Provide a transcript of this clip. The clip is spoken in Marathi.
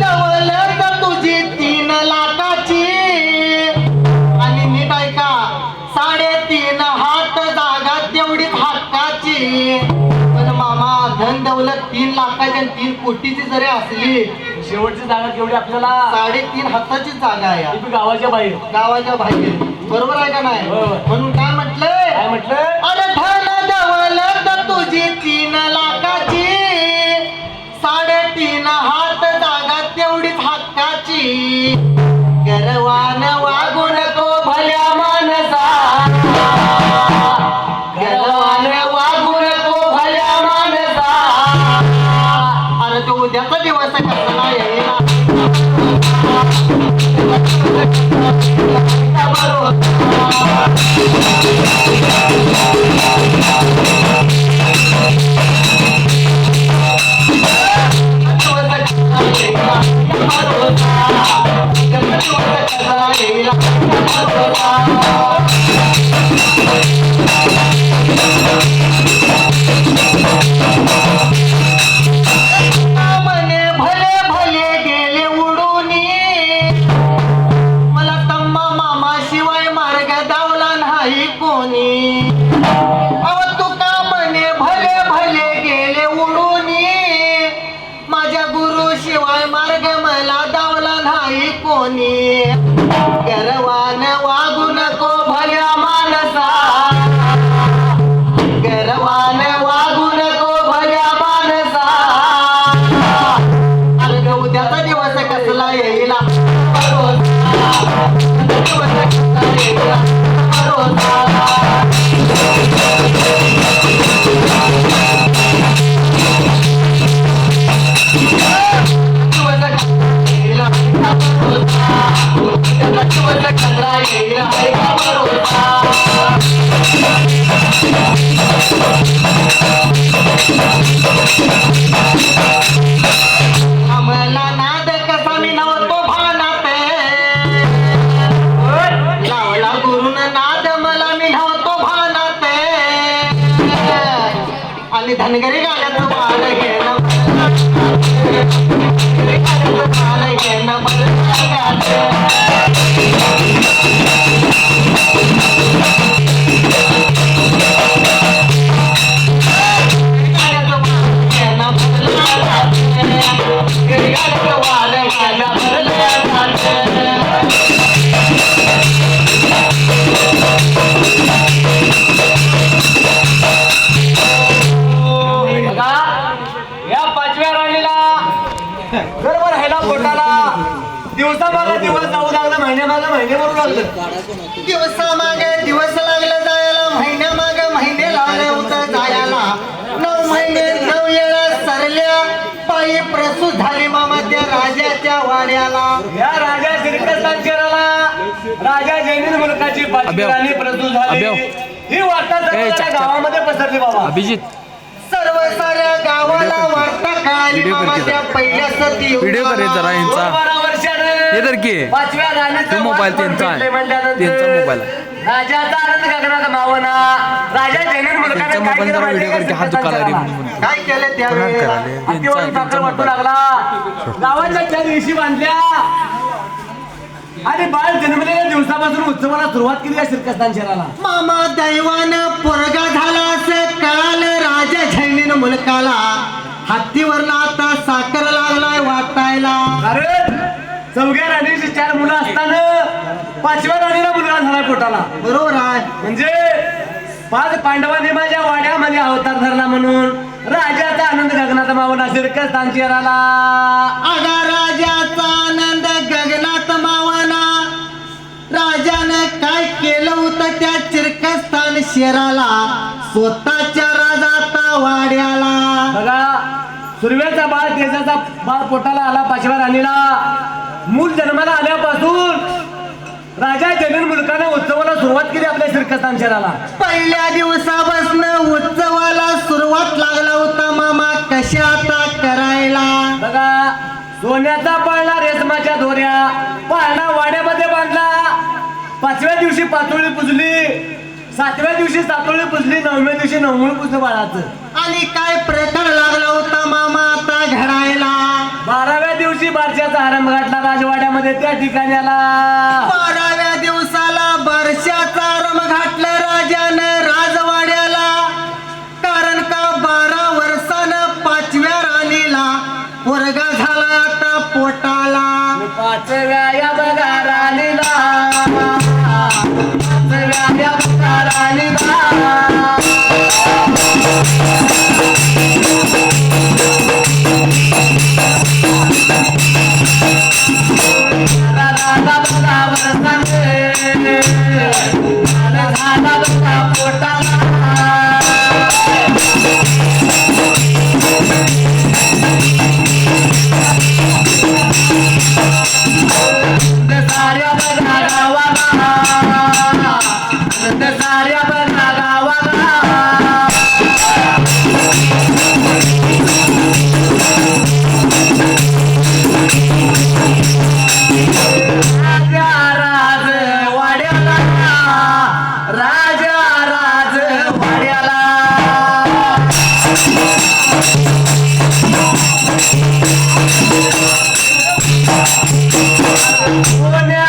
दौलत तुझी 3 लाखाची आणि नीट ऐका 3.5 हात जागा तेवढीच हक्काची. पण मामा धन दौलत 3 लाखाची आणि 3 कोटीची जरी असली शेवटची जागा केवढी आपल्याला 3.5 हाताची जागा आहे. ती गावाच्या बाहेर. गावाच्या बाहेर. बरोबर आहे का नाही? बरोबर. म्हणून काय म्हटलंय? काय म्हटलं? अरे धन दौलत तुझी 3 लाखाची 3.5 हात जागा तेवढीच हक्काची. गर्वान वागू नको भल्या माणसा, गर्वान वागू नको भल्या माणसा. अरे तो उद्याचा दिवस कसला येईल मने भले भले गेले उडूनी, मला तम्मा मामा शिवाय मार्ग दावला नाही कोणी. अव तुका मने भले भले गेले उडूनी, माझ्या गुरु शिवाय मार्ग मला दावला नाही कोणी. गर्वान वागू नको भल्या माणसा, गर्वान वागू नको भल्या माणसा. अरे उद्याचा दिवस कसला येईल आम्हाला नाद कसा मी नव्हतो भानात, लावला गुरुन नाद मला मी नव्हतो भानात. आणि धनगरी गाण्याचं बाळ घेणं बरोबर ह्याला पोटाला दिवसा मागे दिवस जाऊ लागला, महिन्या मागे महिने मरू लागलं. दिवसा मागे दिवस लागलं जायला, महिन्या मागे महिने लागले उतर जायला. 9 महिने 9 वेळा सरल्या पायी प्रसूत झाली मामा त्या राजाच्या वाड्याला. या राजा श्रीकृष्णांच्या राजा जैन मुलकाची 5वी राणी प्रसूत झाली. ही वार्ता सगळ्या गावामध्ये पसरली बाबा. अभिजित सर्व साऱ्या गावाला वार्ता कळाली मामा त्या पहिल्या सती. व्हिडिओ करे जरा यांचा 12 वर्षाने हे तर की 5व्या राणीचा मोबाईल त्यांचा आहे, त्यांचा मोबाईल आहे. राजाचा आनंद गगनात मावना. राजा जैन मुलकाने त्यांचा काय मोबाईल केलं जरा व्हिडिओ माहिती करके हात आहे दुखायला का? रे म्हणून काय केलं त्यावेळेस अतिवरी साखर वाटू लागला. गावाच्या 4 दिवशी बांधल्या आणि बाळ जन्मलेल्या दिवसापासून उत्सवाला सुरुवात केली आहे श्रीकृष्ण शहराला. मामा दैवानं पोरगा झाला असं कळालं राजा झैनीन मुलकाला. हत्तीवरला आता साखर लागलाय वाटायला. कारण 4व्या राणीची 4 मुलं असताना 5व्या राणीला मुलगा झाला पोटाला. बरोबर आहे. म्हणजे 5 पांडवांनी माझ्या वाड्यामध्ये अवतार धरला म्हणून राजाचा आनंद गगनात मावना श्रीकृष्ण शहराला. आगा राजाचा आनंद गगनात मावना. राजानं काय केलं होतं त्या चिरकस्थान शहराला, स्वतःच्या राजाचा वाड्याला. बघा सूर्याचा बाळ तेजाचा बाळ पोटाला आला 5व्या राणीला. मूल जन्माला आल्यापासून राजा जैन मुलकाने उत्सवाला सुरुवात केली आपल्या श्रीकृष्ण शहराला. पहिल्या दिवसापासून उत्सवाला सुरुवात लागला होता मामा कशा आता करायला. बघा सोन्याचा पाळणा रेशमाच्या दोऱ्या पाळणा वाड्यामध्ये बांधला. 5व्या दिवशी पातोळी पुजली, 7व्या दिवशी सातोळी पुजली, 9व्या दिवशी नवमुळ पुजलं बाळाचं. आणि काय प्रकार लागला होता मामा आता घडायला. बारशाचा आरंभ घातला राजवाड्यामध्ये त्या ठिकाण्याला 12व्या दिवसाला बारशाचा रम घातलं राजानं राजवाड्याला. कारण का 12 वर्षानं 5व्या राणीला पोरगा झाला आता पोटाला. 5व्या या बघा राणीला 5व्या या बघा राणीला राधा बघा वर्षाने झाला बघा पोटाला. साऱ्या बघा गावाला साऱ्या बघा गावाला राजा राज वाड्याला राजा राज वाड्याला कोण्या